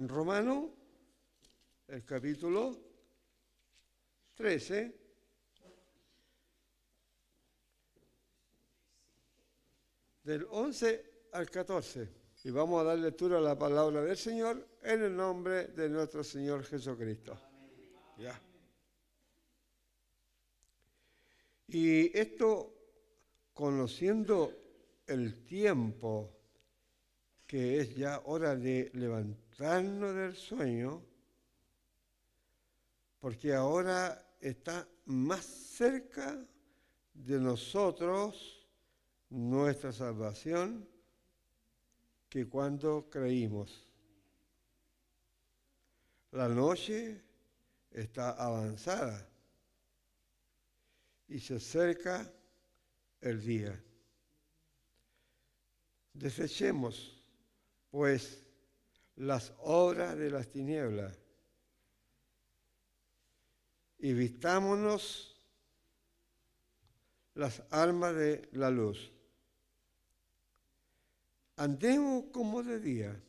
Romano, el capítulo 13, del 11 al 14. Y vamos a dar lectura a la palabra del Señor en el nombre de nuestro Señor Jesucristo. Ya. Y esto, conociendo el tiempo, que es ya hora de levantarnos del sueño, porque ahora está más cerca de nosotros nuestra salvación que cuando creímos. La noche está avanzada y se acerca el día. Desechemos, pues, las obras de las tinieblas y vistámonos las armas de la luz. Andemos como de día,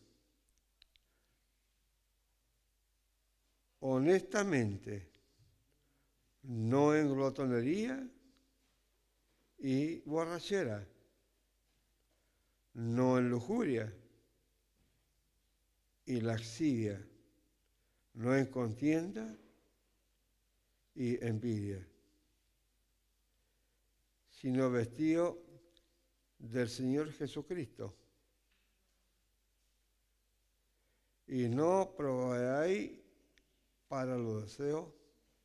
honestamente, no en glotonería y borrachera, no en lujuria y laxivia, no en contienda y envidia, sino vestido del Señor Jesucristo. Y no proveáis para los deseos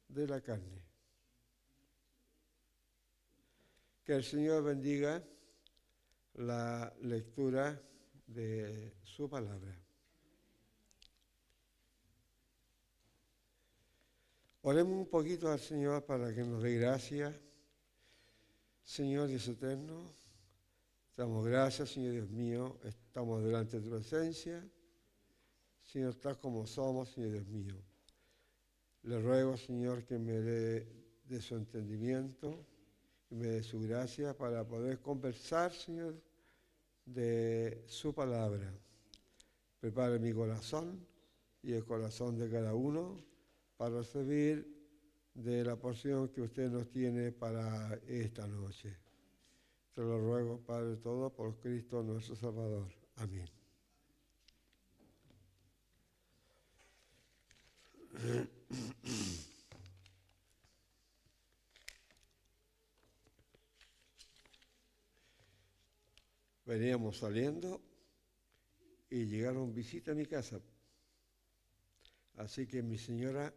de la carne. Que el Señor bendiga la lectura de su palabra. Oremos un poquito al Señor para que nos dé gracia. Señor Dios eterno, damos gracias, Señor Dios mío, estamos delante de tu presencia. Señor, tal como somos, Señor Dios mío. Le ruego, Señor, que me dé de su entendimiento y me dé su gracia para poder conversar, Señor, de su palabra. Prepare mi corazón y el corazón de cada uno para recibir de la porción que usted nos tiene para esta noche. Te lo ruego, Padre, todo por Cristo nuestro Salvador. Amén. Veníamos saliendo y llegaron visitas a mi casa. Así que mi señora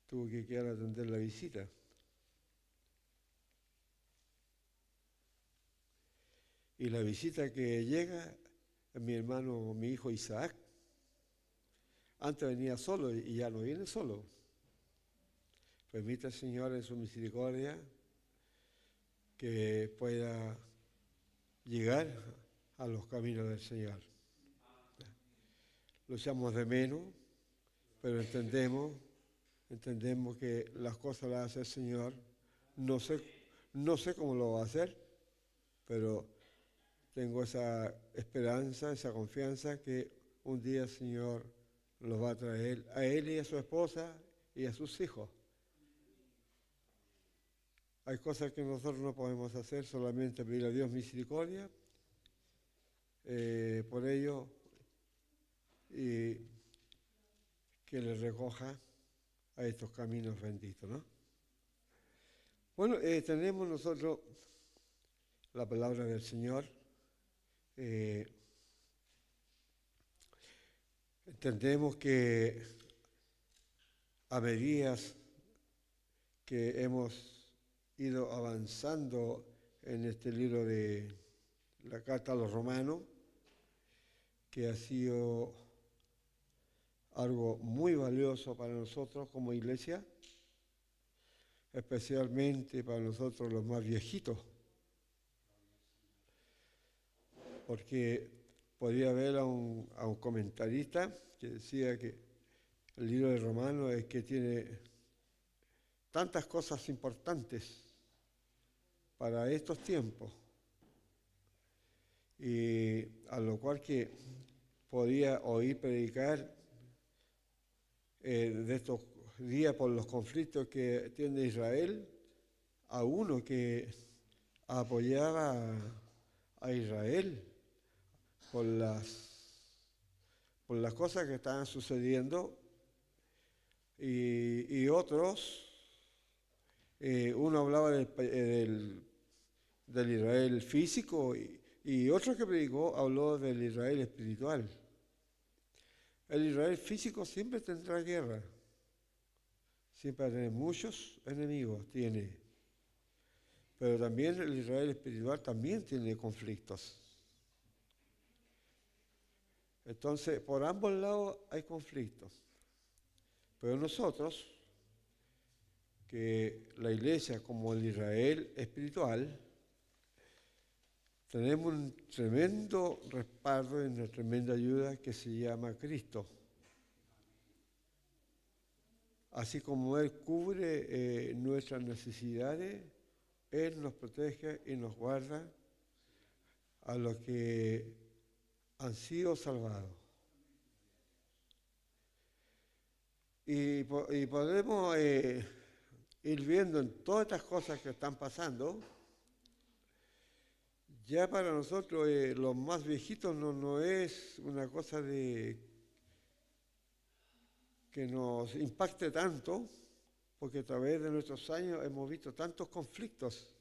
tuvo que quedar a atender la visita. Y la visita que llega es mi hermano, mi hijo Isaac. Antes venía solo y ya no viene solo. Permita, Señor, en su misericordia que pueda llegar a los caminos del Señor. Lo echamos de menos, pero entendemos que las cosas las hace el Señor. No sé cómo lo va a hacer, pero tengo esa esperanza, esa confianza que un día el Señor los va a traer a él y a su esposa y a sus hijos. Hay cosas que nosotros no podemos hacer, solamente pedir a Dios misericordia por ello y que le recoja a estos caminos benditos, ¿no? Bueno, tenemos nosotros la palabra del Señor. Entendemos que a medida que hemos ido avanzando en este libro de la Carta a los Romanos, que ha sido algo muy valioso para nosotros como iglesia, especialmente para nosotros los más viejitos, porque podía ver a un comentarista que decía que el libro de Romanos es que tiene tantas cosas importantes para estos tiempos, y a lo cual que podía oír predicar de estos días por los conflictos que tiene Israel, a uno que apoyaba a Israel por las cosas que estaban sucediendo, y otros, uno hablaba del Israel físico, y otro que predicó habló del Israel espiritual. El Israel físico siempre tendrá guerra, siempre tiene muchos enemigos, pero también el Israel espiritual también tiene conflictos. Entonces, por ambos lados hay conflictos. Pero nosotros, que la iglesia como el Israel espiritual, tenemos un tremendo respaldo y una tremenda ayuda que se llama Cristo. Así como Él cubre nuestras necesidades, Él nos protege y nos guarda a los que han sido salvados. Y podemos ir viendo en todas estas cosas que están pasando. Ya para nosotros, los más viejitos, no es una cosa que nos impacte tanto, porque a través de nuestros años hemos visto tantos conflictos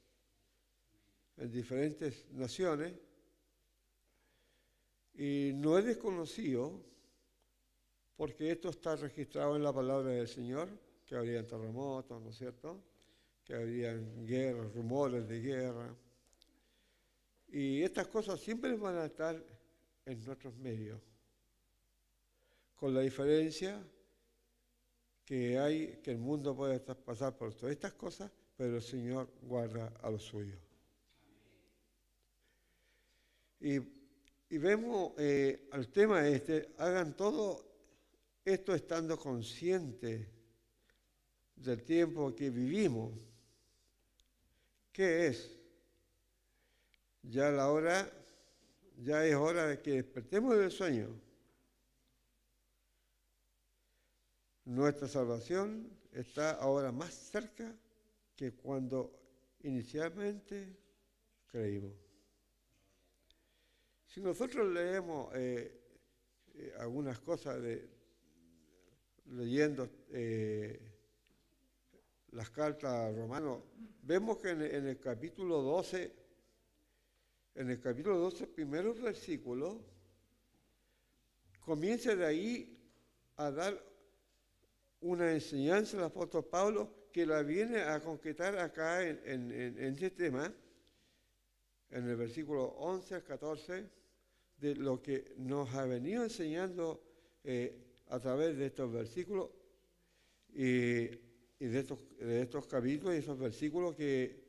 en diferentes naciones, y no es desconocido, porque esto está registrado en la palabra del Señor, que habrían terremotos, ¿no es cierto?, que habrían guerras, rumores de guerra. Y estas cosas siempre van a estar en nuestros medios, con la diferencia que el mundo puede pasar por todas estas cosas, pero el Señor guarda a los suyos. Y vemos al tema hagan todo esto estando conscientes del tiempo que vivimos. ¿Qué es? Ya es hora de que despertemos del sueño. Nuestra salvación está ahora más cerca que cuando inicialmente creímos. Si nosotros leemos algunas cosas leyendo las cartas a Romanos, vemos que en el capítulo 12, primeros versículos, comienza de ahí a dar una enseñanza del apóstol Pablo que la viene a concretar acá en este tema, en el versículo 11 al 14, de lo que nos ha venido enseñando a través de estos versículos y de estos capítulos y esos versículos que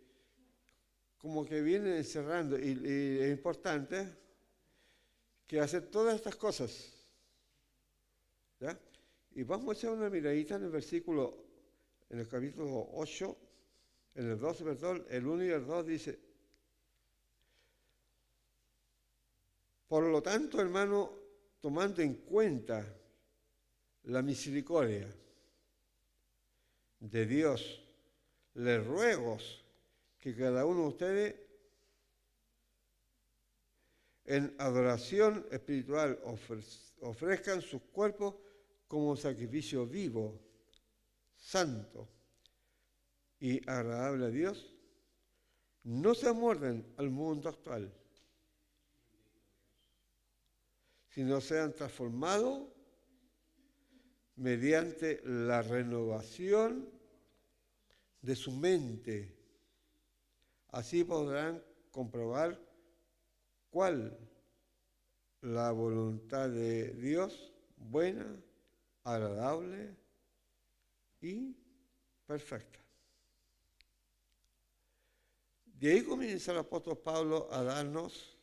como que vienen encerrando. Y es importante que hacer todas estas cosas, ¿ya? Y vamos a hacer una miradita en el capítulo 8, en el 12, perdón, el 1 y el 2 dice: por lo tanto, hermano, tomando en cuenta la misericordia de Dios, les ruego que cada uno de ustedes en adoración espiritual ofrezcan sus cuerpos como sacrificio vivo, santo y agradable a Dios. No se amolden al mundo actual, sino sean transformados mediante la renovación de su mente. Así podrán comprobar cuál la voluntad de Dios, buena, agradable y perfecta. De ahí comienza el apóstol Pablo a darnos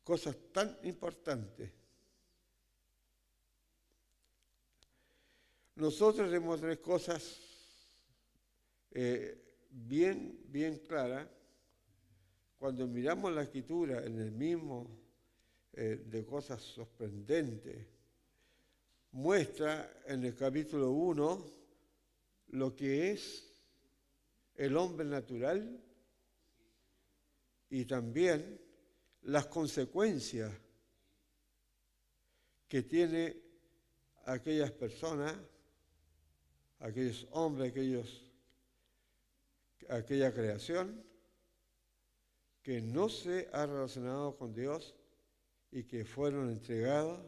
cosas tan importantes. Nosotros tenemos tres cosas bien claras. Cuando miramos la Escritura en el mismo de cosas sorprendentes. Muestra en el capítulo 1 lo que es el hombre natural y también las consecuencias que tiene aquellas personas, aquellos hombres, aquella creación que no se ha relacionado con Dios y que fueron entregados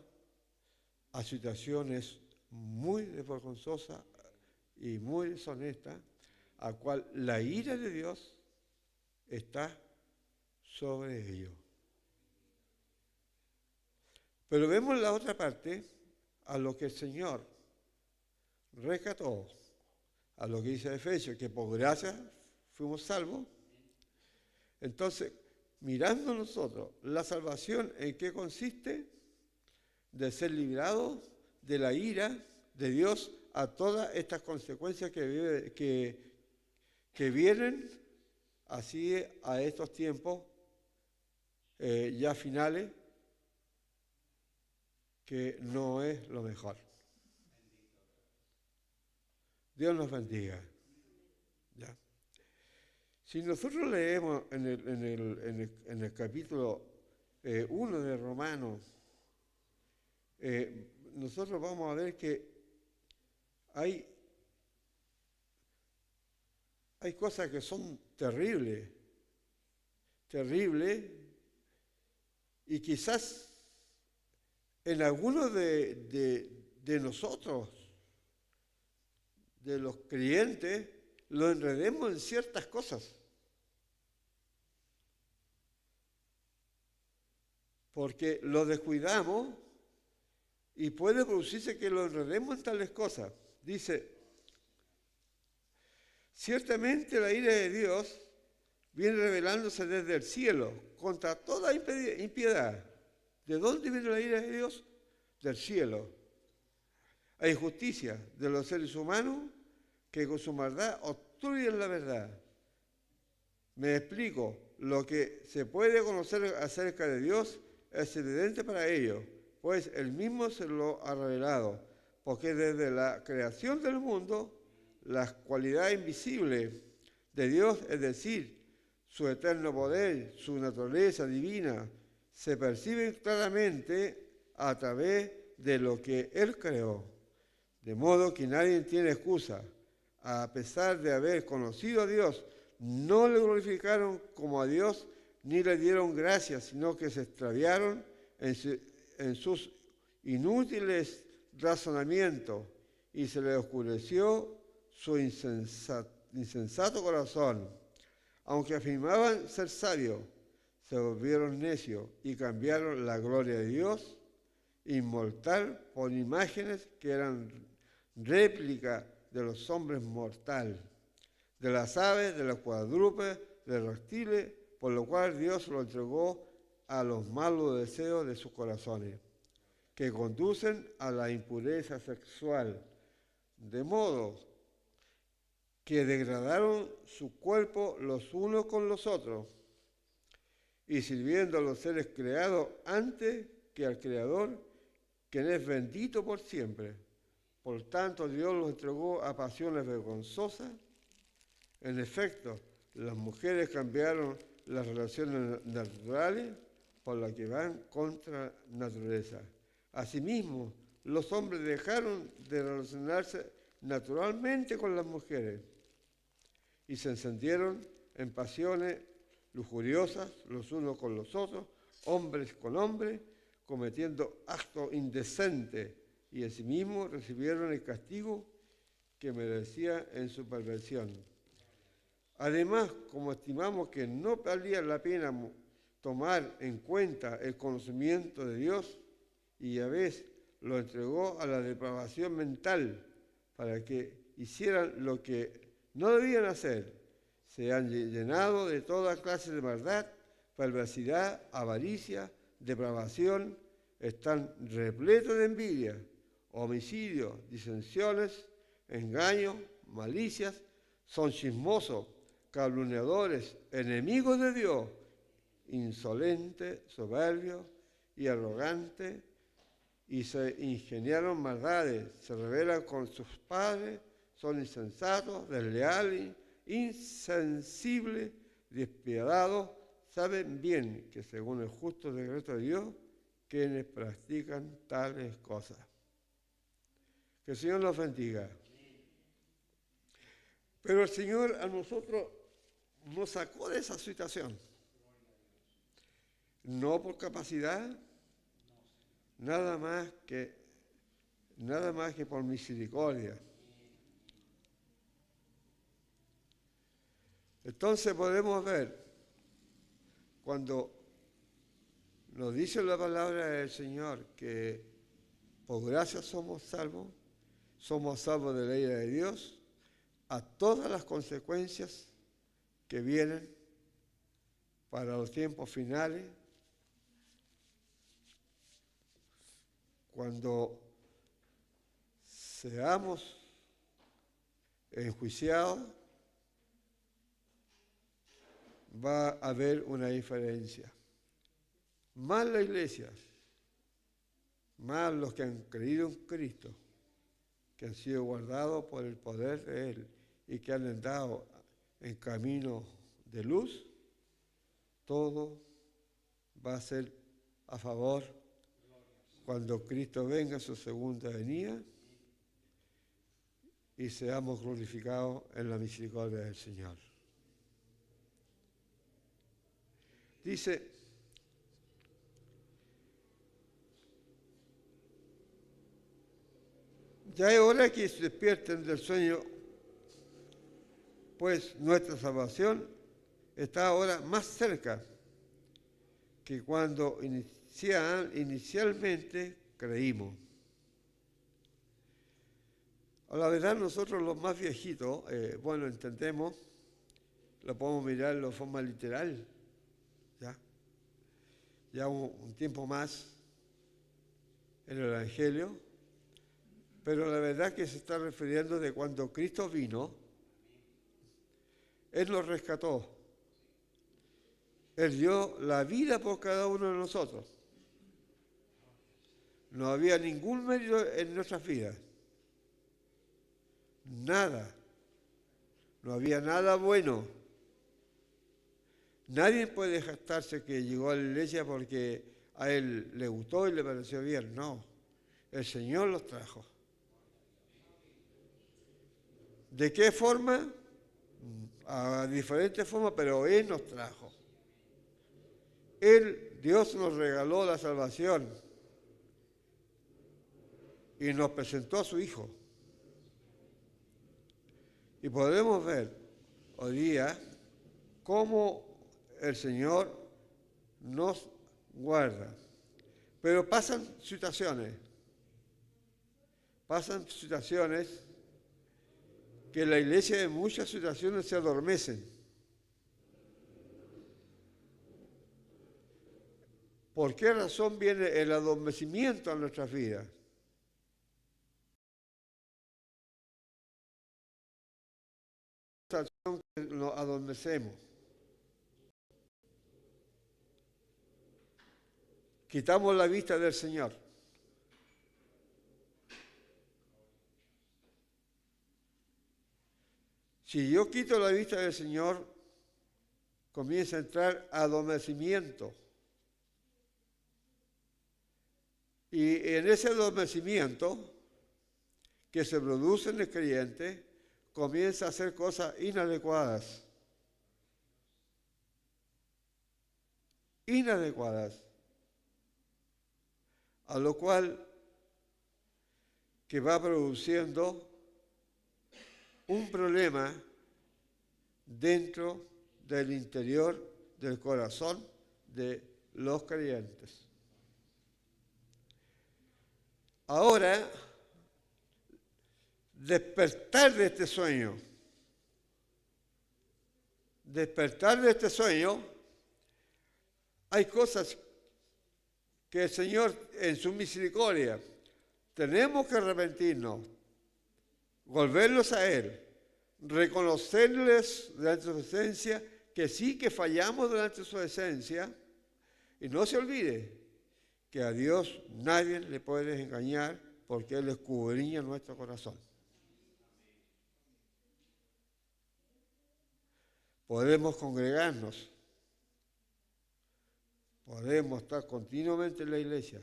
a situaciones muy vergonzosas y muy deshonestas, a cual la ira de Dios está sobre ellos. Pero vemos la otra parte, a lo que el Señor rescató, a lo que dice Efesios, que por gracia fuimos salvos. Entonces, mirando nosotros la salvación, ¿en qué consiste? De ser librados de la ira de Dios a todas estas consecuencias que vienen así a estos tiempos ya finales, que no es lo mejor. Dios nos bendiga. ¿Ya? Si nosotros leemos en el capítulo 1 de Romanos, nosotros vamos a ver que hay cosas que son terribles, y quizás en algunos de nosotros, de los creyentes, lo enredemos en ciertas cosas. Porque lo descuidamos y puede producirse que lo enredemos en tales cosas. Dice, ciertamente la ira de Dios viene revelándose desde el cielo contra toda impiedad. ¿De dónde viene la ira de Dios? Del cielo. Hay injusticia de los seres humanos que con su maldad obstruyen la verdad. Me explico, lo que se puede conocer acerca de Dios es evidente para ellos, pues Él mismo se lo ha revelado, porque desde la creación del mundo, las cualidades invisibles de Dios, es decir, su eterno poder, su naturaleza divina, se perciben claramente a través de lo que Él creó. De modo que nadie tiene excusa. A pesar de haber conocido a Dios, no le glorificaron como a Dios, ni le dieron gracias, sino que se extraviaron en sus inútiles razonamientos y se les oscureció su insensato corazón. Aunque afirmaban ser sabios, se volvieron necios y cambiaron la gloria de Dios inmortal por imágenes que eran réplica de los hombres mortales, de las aves, de los cuadrúpedos, de los reptiles, por lo cual Dios lo entregó a los malos deseos de sus corazones, que conducen a la impureza sexual, de modo que degradaron su cuerpo los unos con los otros, y sirviendo a los seres creados antes que al Creador, quien es bendito por siempre. Por tanto, Dios los entregó a pasiones vergonzosas. En efecto, las mujeres cambiaron las relaciones naturales por las que van contra naturaleza. Asimismo, los hombres dejaron de relacionarse naturalmente con las mujeres y se encendieron en pasiones lujuriosas los unos con los otros, hombres con hombres, cometiendo actos indecentes, y asimismo recibieron el castigo que merecía en su perversión. Además, como estimamos que no valía la pena tomar en cuenta el conocimiento de Dios, y a veces lo entregó a la depravación mental para que hicieran lo que no debían hacer, se han llenado de toda clase de maldad, perversidad, avaricia, depravación, están repletos de envidia, homicidios, disensiones, engaños, malicias, son chismosos, calumniadores, enemigos de Dios, insolentes, soberbios, y arrogantes, y se ingeniaron maldades, se rebelan con sus padres, son insensatos, desleales, insensibles, despiadados, saben bien que según el justo decreto de Dios, quienes practican tales cosas. Que el Señor los bendiga. Pero el Señor a nosotros nos sacó de esa situación. No por capacidad, nada más que por misericordia. Entonces podemos ver, cuando nos dice la palabra del Señor que por gracia somos salvos de la ira de Dios, a todas las consecuencias que vienen para los tiempos finales, cuando seamos enjuiciados, va a haber una diferencia. Más la iglesia, más los que han creído en Cristo, que han sido guardados por el poder de Él y que han andado en camino de luz, todo va a ser a favor cuando Cristo venga a su segunda venida y seamos glorificados en la misericordia del Señor. Dice, ya es hora que se despierten del sueño, pues nuestra salvación está ahora más cerca que cuando inicialmente creímos. A la verdad, nosotros los más viejitos, entendemos, lo podemos mirar de forma literal, ya un tiempo más en el Evangelio, pero la verdad que se está refiriendo de cuando Cristo vino, Él nos rescató, Él dio la vida por cada uno de nosotros. No había ningún mérito en nuestras vidas, nada, no había nada bueno. Nadie puede jactarse que llegó a la iglesia porque a él le gustó y le pareció bien. No, el Señor los trajo. ¿De qué forma? A diferentes formas, pero Él nos trajo. Dios nos regaló la salvación y nos presentó a su Hijo. Y podemos ver hoy día cómo el Señor nos guarda. Pero pasan situaciones que la iglesia en muchas situaciones se adormecen. ¿Por qué razón viene el adormecimiento a nuestras vidas? Nos adormecemos. Quitamos la vista del Señor. Si yo quito la vista del Señor, comienza a entrar adormecimiento. Y en ese adormecimiento que se produce en el creyente, comienza a hacer cosas inadecuadas. A lo cual que va produciendo un problema dentro del interior del corazón de los creyentes. Ahora, despertar de este sueño, hay cosas que el Señor en su misericordia tenemos que arrepentirnos, volverlos a Él, reconocerles delante de su esencia que sí que fallamos delante de su esencia, y no se olvide que a Dios nadie le puede engañar porque Él escudriña nuestro corazón. Podemos congregarnos, podemos estar continuamente en la iglesia,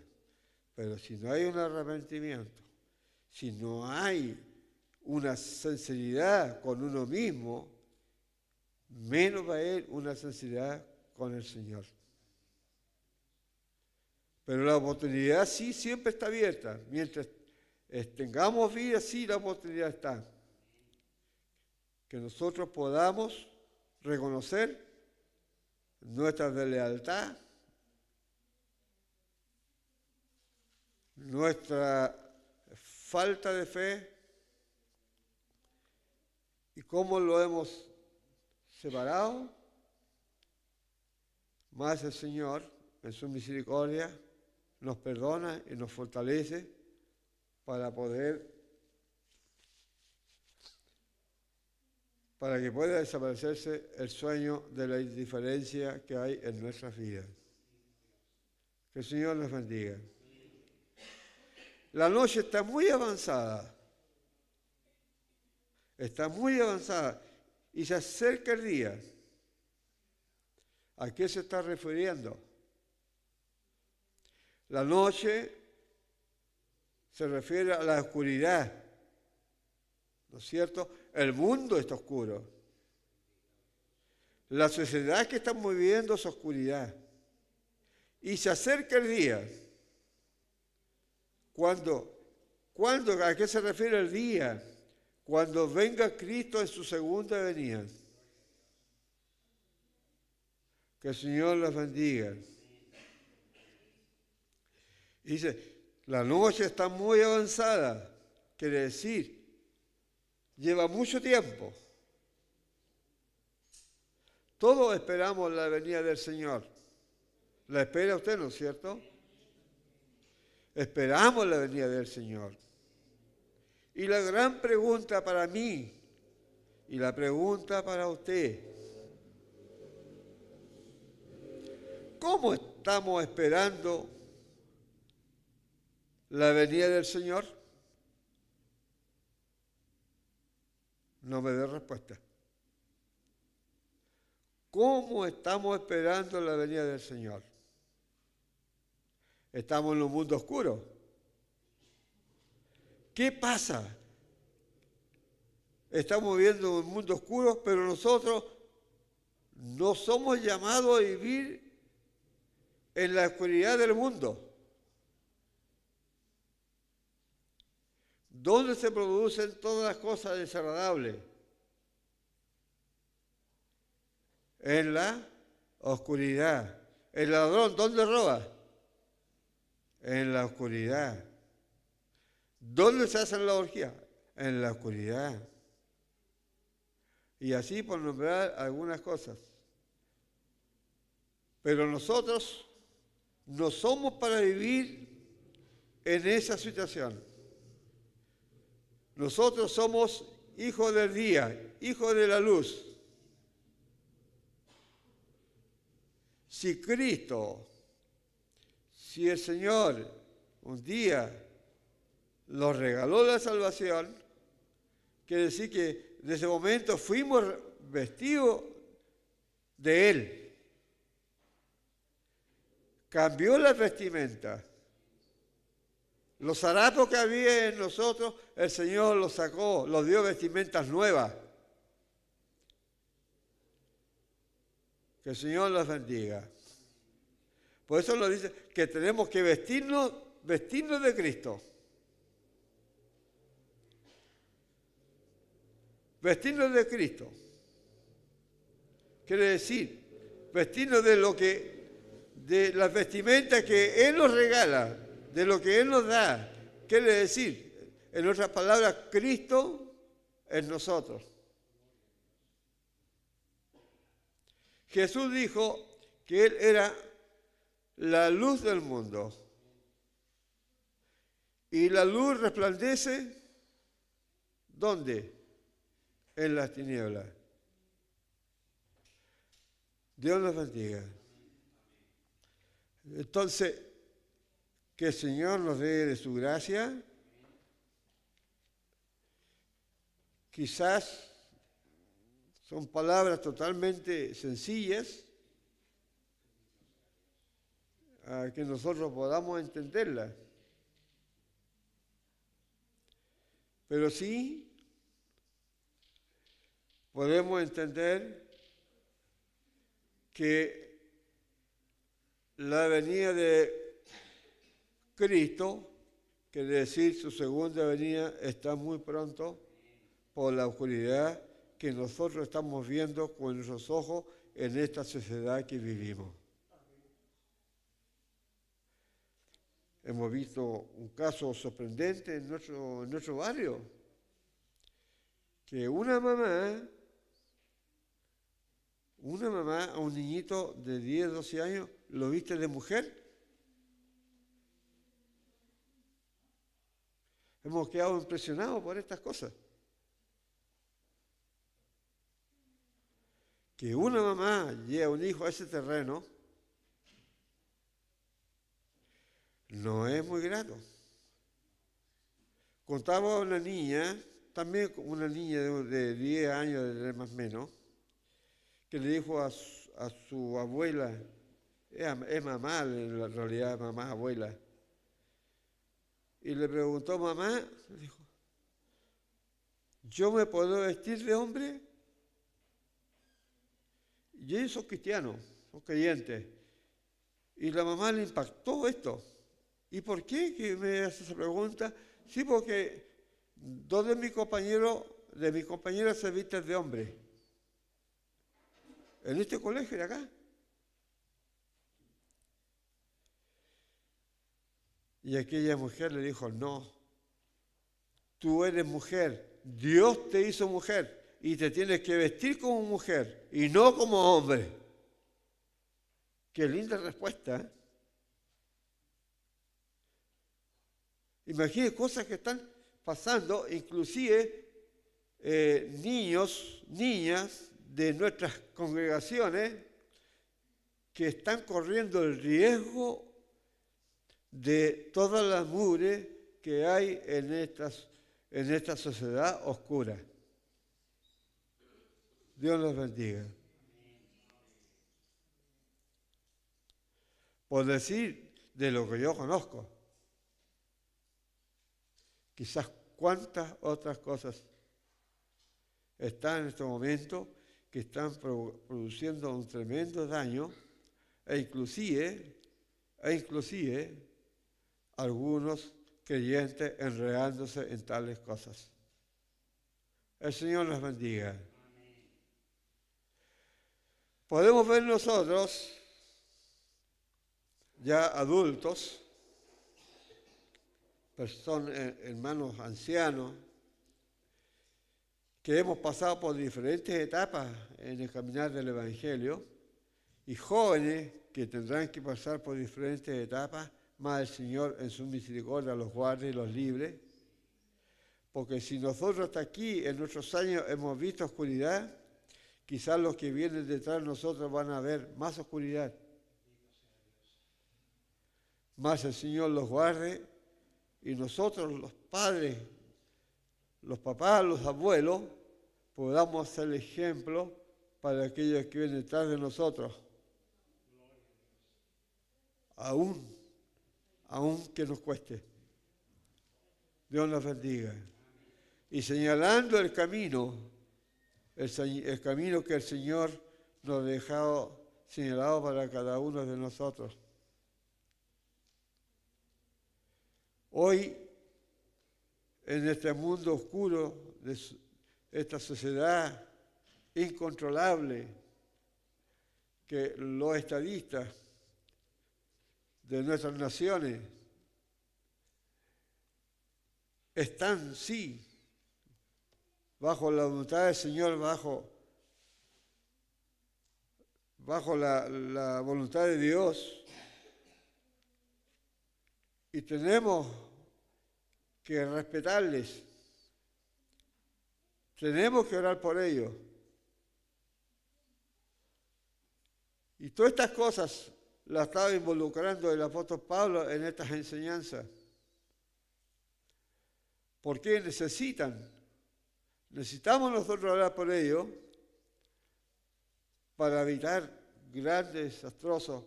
pero si no hay un arrepentimiento, si no hay una sinceridad con uno mismo, menos va a haber una sinceridad con el Señor. Pero la oportunidad sí siempre está abierta. Mientras tengamos vida, sí la oportunidad está. Que nosotros podamos reconocer nuestra deslealtad, nuestra falta de fe y cómo lo hemos separado, más el Señor, en su misericordia, nos perdona y nos fortalece para que pueda desaparecerse el sueño de la indiferencia que hay en nuestras vidas. Que el Señor nos bendiga. La noche está muy avanzada. Está muy avanzada y se acerca el día. ¿A qué se está refiriendo? La noche se refiere a la oscuridad, ¿no es cierto? El mundo está oscuro. La sociedad que estamos viviendo es oscuridad. Y se acerca el día. ¿A qué se refiere el día? Cuando venga Cristo en su segunda venida. Que el Señor los bendiga. Dice, la noche está muy avanzada. Quiere decir, lleva mucho tiempo. Todos esperamos la venida del Señor. ¿La espera usted, no es cierto? Esperamos la venida del Señor. Y la gran pregunta para mí y la pregunta para usted, ¿cómo estamos esperando la venida del Señor? No me dé respuesta. ¿Cómo estamos esperando la venida del Señor? Estamos en un mundo oscuro. ¿Qué pasa? Estamos viviendo un mundo oscuro, pero nosotros no somos llamados a vivir en la oscuridad del mundo. ¿Dónde se producen todas las cosas desagradables? En la oscuridad. El ladrón, ¿dónde roba? En la oscuridad. ¿Dónde se hacen las orgías? En la oscuridad. Y así por nombrar algunas cosas. Pero nosotros no somos para vivir en esa situación. Nosotros somos hijos del día, hijos de la luz. Si el Señor un día nos regaló la salvación, quiere decir que desde ese momento fuimos vestidos de Él. Cambió la vestimenta. Los harapos que había en nosotros, el Señor los sacó, los dio vestimentas nuevas. Que el Señor los bendiga. Por eso nos dice que tenemos que vestirnos de Cristo. Vestirnos de Cristo. Quiere decir, vestirnos de las vestimentas que Él nos regala, de lo que Él nos da. Quiere decir, en otras palabras, Cristo en nosotros. Jesús dijo que Él era la luz del mundo. Y la luz resplandece, ¿dónde? En las tinieblas. Dios nos bendiga. Entonces, Que el Señor nos dé de su gracia. Quizás son palabras totalmente sencillas a que nosotros podamos entenderlas. Pero sí podemos entender que la venida de Cristo, quiere decir su segunda venida, está muy pronto por la oscuridad que nosotros estamos viendo con nuestros ojos en esta sociedad que vivimos. Hemos visto un caso sorprendente en nuestro barrio, que una mamá a un niñito de 10, 12 años lo viste de mujer. Hemos quedado impresionados por estas cosas. Que una mamá lleve a un hijo a ese terreno no es muy grato. Contaba una niña, también una niña de 10 años, de más o menos, que le dijo a su abuela, es mamá, en realidad mamá, abuela, y le preguntó, mamá, le dijo, ¿yo me puedo vestir de hombre? Y ellos son cristianos, son creyentes. Y la mamá le impactó esto. ¿Y por qué que me hace esa pregunta? Sí, porque dos de mis compañeras se visten de hombre. En este colegio de acá. Y aquella mujer le dijo, no, tú eres mujer, Dios te hizo mujer y te tienes que vestir como mujer y no como hombre. Qué linda respuesta, ¿eh? Imagínense cosas que están pasando, inclusive niños, niñas de nuestras congregaciones que están corriendo el riesgo de toda la mugre que hay en esta sociedad oscura. Dios los bendiga. Por decir de lo que yo conozco, quizás cuántas otras cosas están en este momento que están produciendo un tremendo daño e inclusive algunos creyentes enredándose en tales cosas. El Señor nos bendiga. Podemos ver nosotros, ya adultos, hermanos ancianos, que hemos pasado por diferentes etapas en el caminar del Evangelio, y jóvenes que tendrán que pasar por diferentes etapas, más el Señor en su misericordia los guarde y los libre, porque si nosotros hasta aquí en nuestros años hemos visto oscuridad, quizás los que vienen detrás de nosotros van a ver más oscuridad. Más el Señor los guarde y nosotros los padres, los papás, los abuelos, podamos ser el ejemplo para aquellos que vienen detrás de nosotros. Aún que nos cueste. Dios nos bendiga. Y señalando el camino que el Señor nos ha dejado señalado para cada uno de nosotros. Hoy, en este mundo oscuro de esta sociedad incontrolable, que los estadistas de nuestras naciones están, sí, bajo la voluntad del Señor, bajo la voluntad de Dios, y tenemos que respetarles, tenemos que orar por ellos. Y todas estas cosas la estaba involucrando el apóstol Pablo en estas enseñanzas. ¿Por qué necesitamos nosotros hablar por ello para evitar grandes desastrosos,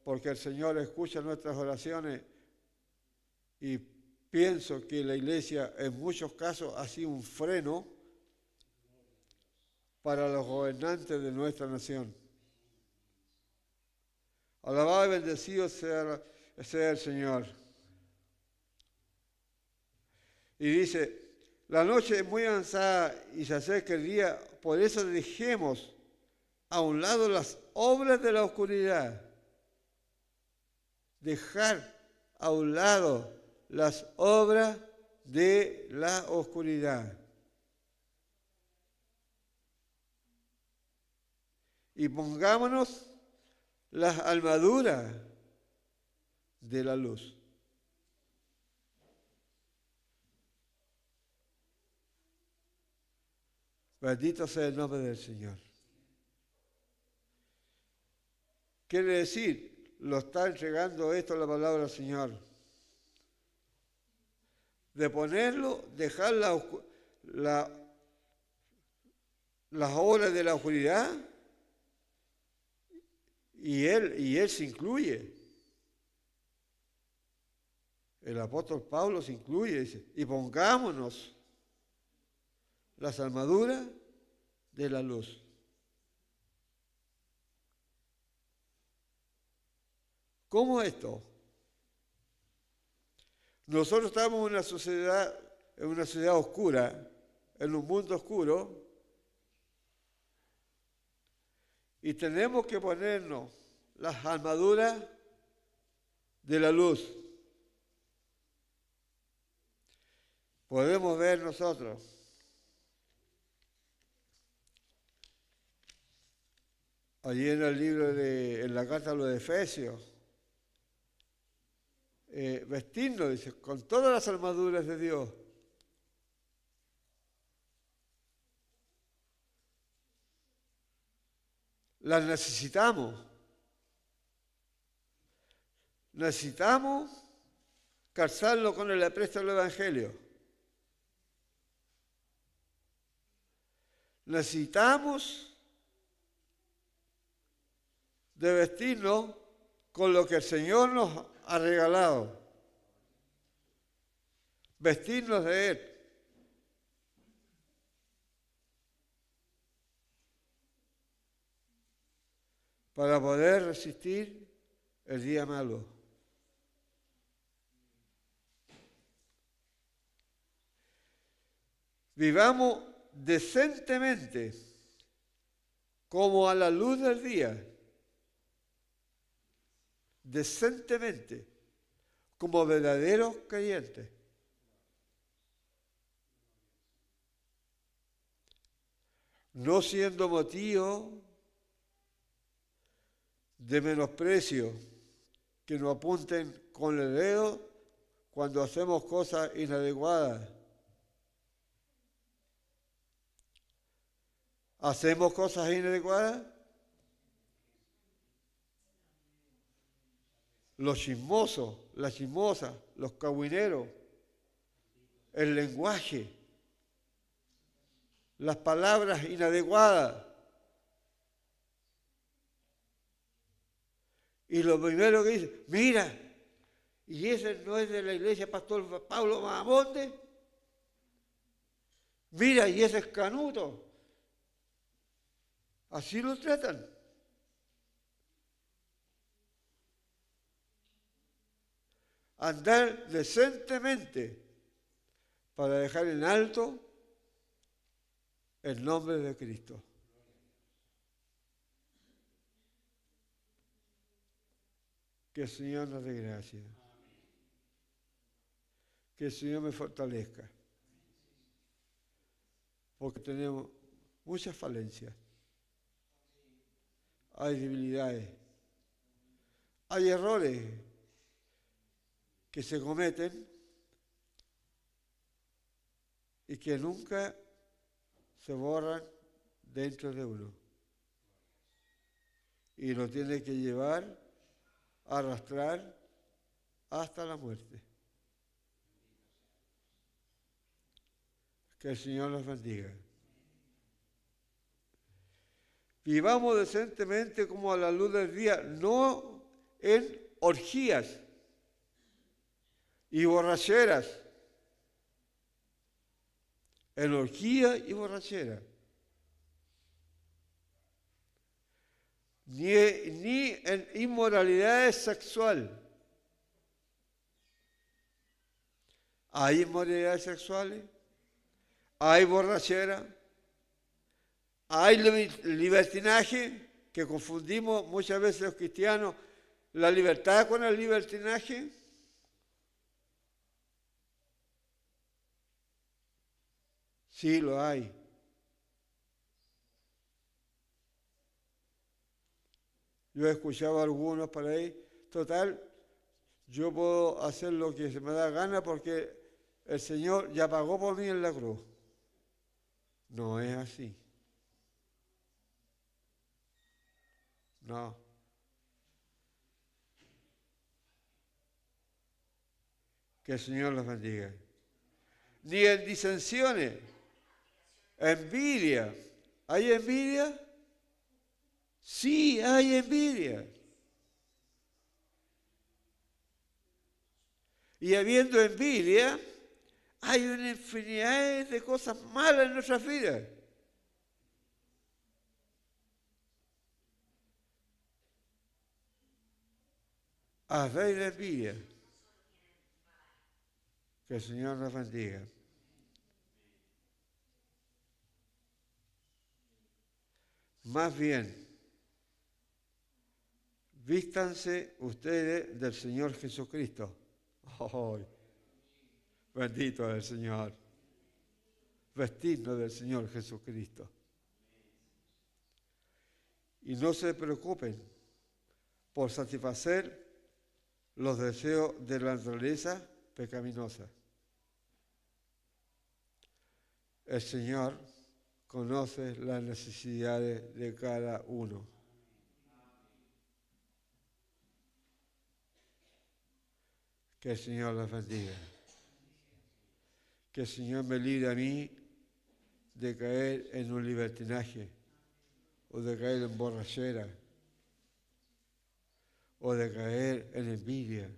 porque el Señor escucha nuestras oraciones y pienso que la iglesia en muchos casos ha sido un freno para los gobernantes de nuestra nación. Alabado y bendecido sea el Señor. Y dice, la noche es muy avanzada y se acerca el día, por eso dejemos a un lado las obras de la oscuridad. Dejar a un lado las obras de la oscuridad. Y pongámonos las armaduras de la luz. Bendito sea el nombre del Señor. Quiere decir, lo está entregando esto la palabra del Señor. De ponerlo, dejar las obras de la oscuridad, y él se incluye. El apóstol Pablo se incluye, dice, y pongámonos las armaduras de la luz. ¿Cómo esto? Nosotros estamos en una sociedad oscura, en un mundo oscuro, y tenemos que ponernos las armaduras de la luz. Podemos ver nosotros allí en el libro en la carta a los Efesios, vestirnos, dice, con todas las armaduras de Dios. Las necesitamos. Necesitamos calzarlo con el apresto del Evangelio. Necesitamos de vestirnos con lo que el Señor nos ha regalado. Vestirnos de Él. Para poder resistir el día malo. Vivamos decentemente, como a la luz del día. Decentemente, como verdaderos creyentes. No siendo motivo de menosprecio, que nos apunten con el dedo cuando hacemos cosas inadecuadas. ¿Hacemos cosas inadecuadas? Los chismosos, las chismosas, los cagüineros, el lenguaje, las palabras inadecuadas. Y lo primero que dice, mira, ¿y ese no es de la iglesia Pastor Pablo Mahamonde? Mira, y ese es Canuto. Así lo tratan. Andar decentemente para dejar en alto el nombre de Cristo. Que el Señor nos dé gracia. Que el Señor me fortalezca. Porque tenemos muchas falencias. Hay debilidades. Hay errores que se cometen y que nunca se borran dentro de uno. Y lo tiene que llevar arrastrar hasta la muerte. Que el Señor nos bendiga. Vivamos decentemente como a la luz del día, no en orgías y borracheras. En orgía y borrachera. Ni en inmoralidad sexual. ¿Hay inmoralidades sexuales? ¿Hay borrachera? ¿Hay libertinaje? Que confundimos muchas veces los cristianos la libertad con el libertinaje. Sí, lo hay. Yo he escuchado a algunos por ahí. Total, yo puedo hacer lo que se me da gana porque el Señor ya pagó por mí en la cruz. No es así. No. Que el Señor los bendiga. Ni en disensiones, envidia. ¿Hay envidia? Sí, hay envidia. Y habiendo envidia, hay una infinidad de cosas malas en nuestras vidas. Habéis de envidia. Que el Señor nos bendiga. Más bien, vístanse ustedes del Señor Jesucristo. Oh, bendito es el Señor. Vestirnos del Señor Jesucristo. Y no se preocupen por satisfacer los deseos de la naturaleza pecaminosa. El Señor conoce las necesidades de cada uno. Que el Señor los bendiga. Que el Señor me libre a mí de caer en un libertinaje, o de caer en borrachera, o de caer en envidia.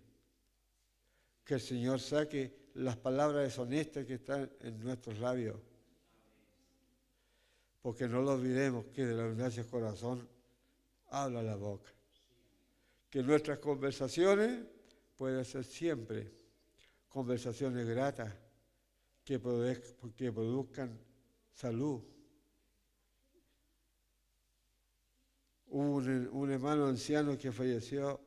Que el Señor saque las palabras deshonestas que están en nuestros labios. Porque no lo olvidemos que de la abundancia del corazón habla la boca. Que nuestras conversaciones pueden ser siempre conversaciones gratas que produzcan salud. Hubo un hermano anciano que falleció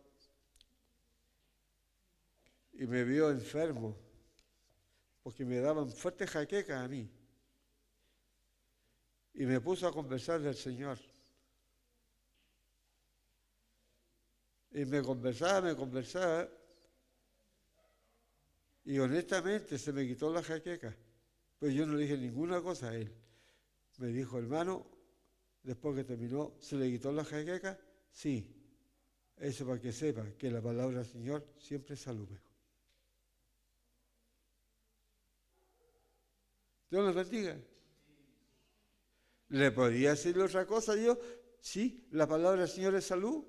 y me vio enfermo porque me daban fuertes jaquecas a mí. Y me puso a conversar del Señor. Y me conversaba. Y honestamente se me quitó la jaqueca. Pues yo no le dije ninguna cosa a él. Me dijo, hermano, después que terminó, ¿se le quitó la jaqueca? Sí. Eso para que sepa que la palabra del Señor siempre es salud. Dios los bendiga. ¿Le podría decirle otra cosa yo? Sí, la palabra del Señor es salud.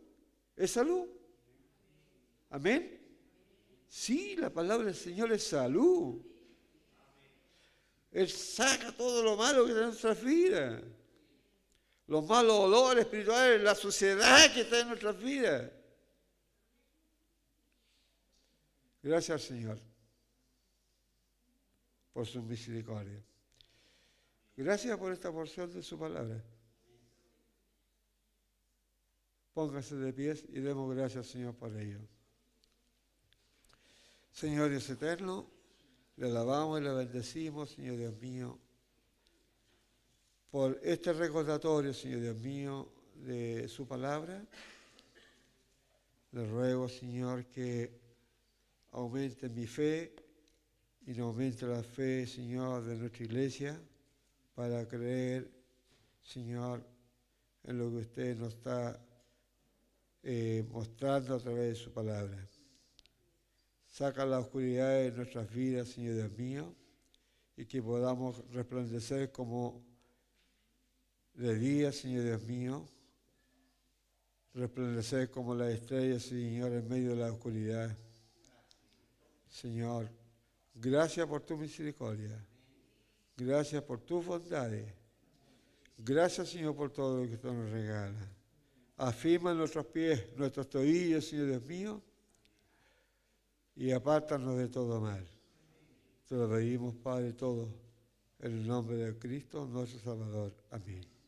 ¿Es salud? ¿Amén? Sí, la palabra del Señor es salud. Él saca todo lo malo que está en nuestras vidas. Los malos olores espirituales, la suciedad que está en nuestras vidas. Gracias al Señor por su misericordia. Gracias por esta porción de su palabra. Póngase de pies y demos gracias al Señor por ello. Señor Dios eterno, le alabamos y le bendecimos, Señor Dios mío, por este recordatorio, Señor Dios mío, de su palabra. Le ruego, Señor, que aumente mi fe y no aumente la fe, Señor, de nuestra iglesia para creer, Señor, en lo que usted nos está mostrando a través de su palabra. Saca la oscuridad de nuestras vidas, Señor Dios mío, y que podamos resplandecer como de día, Señor Dios mío, resplandecer como la estrella, Señor, en medio de la oscuridad. Señor, gracias por tu misericordia, gracias por tus bondades, gracias, Señor, por todo lo que tú nos regalas. Afirma nuestros pies, nuestros tobillos, Señor Dios mío, y apártanos de todo mal. Te lo pedimos, Padre, todo, en el nombre de Cristo, nuestro Salvador. Amén.